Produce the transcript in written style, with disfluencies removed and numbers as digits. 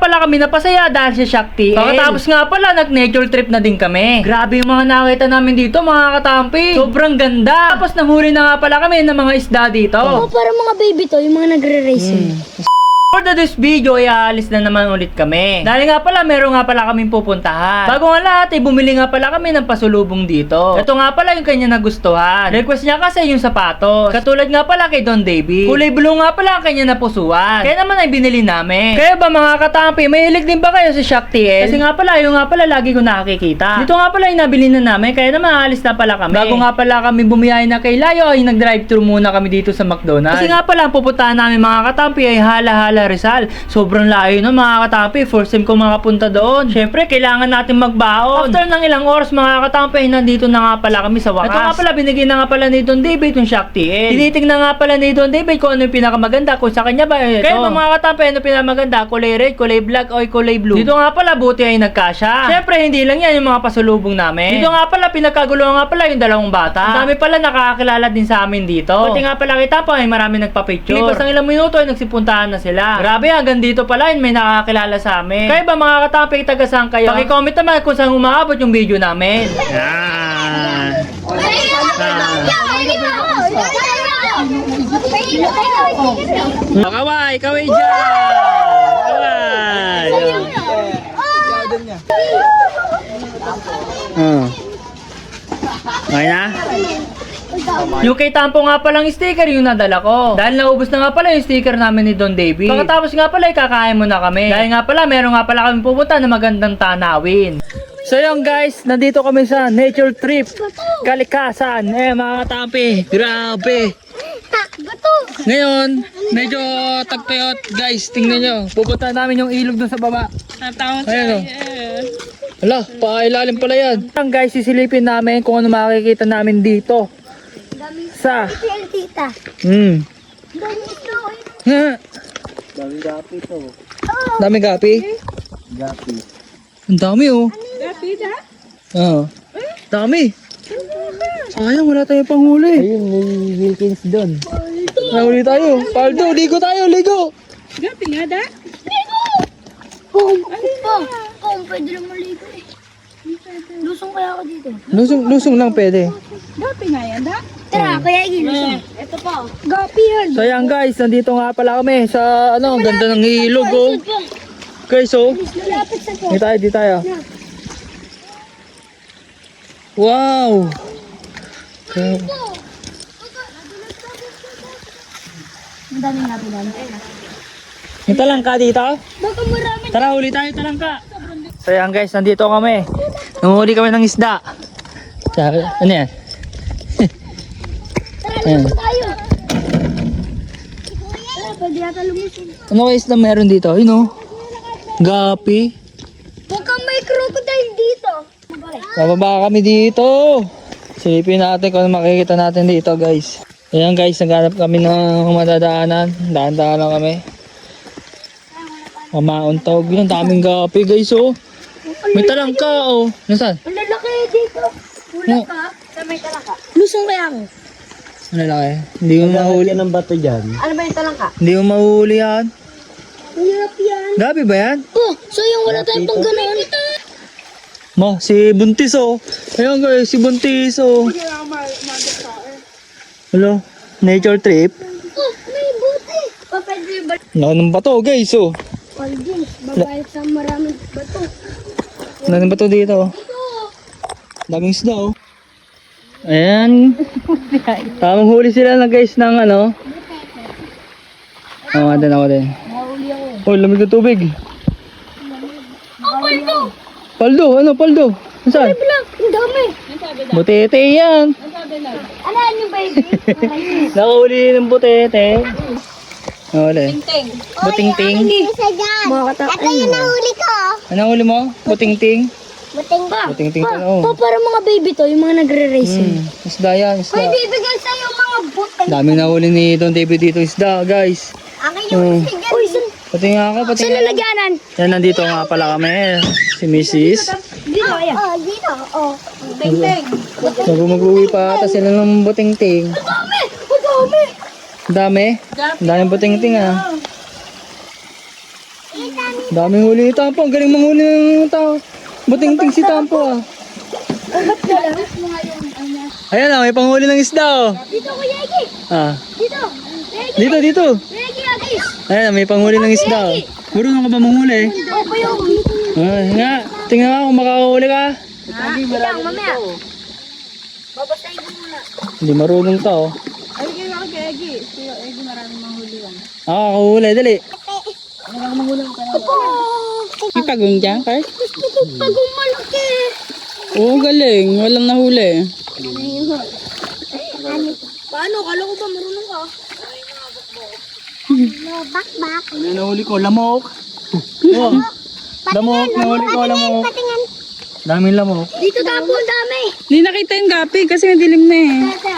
pala kami napasaya dahil sa Shock TL. Pagkatapos nga pala, nag-nature trip na din kami. Grabe yung mga nakita namin dito, mga katampi. Sobrang ganda. Tapos nahuli na nga pala kami ng mga isda dito. Para mga baby to, yung mga nagre-racing. For this video, ay aalis na naman ulit kami. Dahil nga pala, meron nga pala kaming pupuntahan. Bago nga lahat, bumili nga pala kami ng pasulubong dito. Ito nga pala yung kanya nagustuhan. Request niya kasi yung sapatos. Katulad nga pala kay Don David. Kulay blue nga pala ang kanya napusuan. Kaya naman ay binili namin. Kaya ba mga katampi, mahilig din ba kayo sa Shock TL? Kasi nga pala, yung nga pala lagi ko nakikita. Dito nga pala yung nabili na namin. Kaya naman aalis na pala kami. Bago nga pala kami bumiyahe na kay Layo, ay nag-drive-thru muna kami dito sa McDonald's. Kasi nga pala, ang pupuntahan namin mga katampi ay Hala-Hala Rizal. Sobrang layo no mga katampi. First time ko makapunta doon. Syempre, kailangan natin magbaon. After ng ilang oras mga katampi, nandito na nga pala kami sa wakas. Ito nga pala, binigyan na nga pala ni Don David yung Shock TL. Tinitingnan nga pala ni Don David kung ano yung pinakamaganda. Kung sa kanya ba ito. Kaya mga katampi, ano pinakamaganda? Kulay red, kulay black, o kulay blue. Dito nga pala, buti ay nagkasya. Syempre, hindi lang yan yung mga pasulubong namin. Dito nga pala, pinagkaguluhan nga pala yung dalawang bata. Ang dami pala nakakakilala din sa amin dito. Pati nga pala kita pa, ay marami nagpa-picture. Lipas ng ilang minuto ay nagsipuntahan na sila. Grabe, hanggang dito pala may nakakilala sa amin. Kaya ba mga katampi, taga saan kayo? Paki-comment naman kung saan umaabot yung video namin. Kaway, kaway dyan! Kaway! Okay na? Yung kay Tampo nga palang sticker yung nadala ko. Dahil naubos na nga pala yung sticker namin ni Don David. Pagkatapos nga pala, kakain muna kami. Dahil nga pala, meron nga pala kami pupunta na magandang tanawin. So yun guys, nandito kami sa nature trip. Kalikasan. Mga katampi, grabe. Ngayon, medyo tagtayot. Guys, tingnan nyo. Pupunta namin yung ilog dun sa baba. Ayan o. Hala, pailalim pala yan. Guys, sisilipin namin kung ano makikita namin dito. Sa Tita. Daming gapi to. Daming gapi? Gapi. Ang dami oh. Gapi da? Oo. Dami. Sayang, wala tayong panghuli. Ayun, may Wilkins doon. Nahuli tayo. Paldo, ligo tayo, ligo. Gapi nga da? Pwede lang maligo eh. Lusong kaya ako dito. Lusong lang pwede. Gapi nga yan da? Tara, kaya ilusong. Ito pa. Gapi yan. So yan guys, nandito nga pala kami sa ano, ang ganda ng ilog oh. Guys oh. Malapit sa ko. Di tayo. Wow. Ang daming gapi doon. May talangka dito? Baka marami. Tara, huli tayo talangka. So yan guys, nandito kami. Nanguhuli kami ng isda. Sabi, ano yan? Ayan. Tayo. Tara, pwede yata lumusong. Ano kayo isda meron dito? Yun oh. Gapi. Mukhang may crocodile dito. Bababa kami dito. Silipin natin kung ano makikita natin dito guys. Ayan guys, naghanap kami ng madadaanan. Daan-daan lang kami. Mamauntog yun. Daming gapi guys oh. May talangka oh. Nasaan? Ang lalaki dito. Hula ka? Sa may talangka. Lusong kaya ako. Ano laki? Hindi mo mahuli. Yan ang bato dyan. Ano ba yung talangka? Hindi mo mahuli yan. Ang hirap yan. Gabi ba yan? Oh, so yung wala tayong pang gano'n. Ma, si Buntis oh. Ayan guys, si Buntis oh. Hello, nature trip. Oh, may buti. Pwede ba? Laki ng bato guys oh. Paljins, babayad sa maraming bato. Laki ng bato dito oh. Daming isda oh. Ayan. Tamang huli sila na guys ng ano. Ako din, ako din. Nahuli ako. Oh, lamig ng tubig. Oh, paldo! Paldo, ano paldo? Saan? Bilang, ang dami. Butete yan. Ano yung baby? Nakahuli ng butete. Nakahuli. Buting-ting. Isa dyan. Ito yung nahuli ko. Ano huli mo? Buting-ting. Buting ba? Buting-ting ka oh. Para mga baby to, yung mga nagre-racing. Isda yan, isda. bibigyan sa'yo mga buting. Daming nahuli ni Don David dito isda, guys. Akin yung sige. Uy, Pati nga ako, pati saan nga. nalagyanan? Yan, nandito nga pala kami. Si Mrs. Dito, ayan. Oh, dito. Oh. Buting-ting. So, mag-uwi pa ata sila ng buting-ting. Dami! Dami! Dami? Daming buting-ting ah. Dami Daming huli ni Tampo. Ang galing manghuli ng tao. Buting-ting si Tampo ah. Ayan ah, may panghuli ng isda oh. Dito, Kuya Egi. Ah, Dito. Kuya Egi. dito. Kuya Egi, Agis. Ayan, may panghuli ng isda oh. Marunong ka ba manghuli? Opo yung. Nga, tingnan nga kung makakahuli ka. Ikaw, mamaya. Babasahin ko muna. Hindi marunong to oh. Ay, kaya ako kay Egi. Kuya Egi, maraming mahuli yan. Nakakahuli, dali. Opo. May pagong dyan, Kurt? Gusto ko pagong malaki. Oo, galing. Walang nahuli. Paano? Kala ko ba marunong ka? Bakbak. Ano yung nahuli ko? Lamok. Oh, lamok, nahuli ko, lamok. Patingin. Daming lamok. Dito tapo, ang dami. Hindi nakita yung gapi kasi madilim na eh. Tete,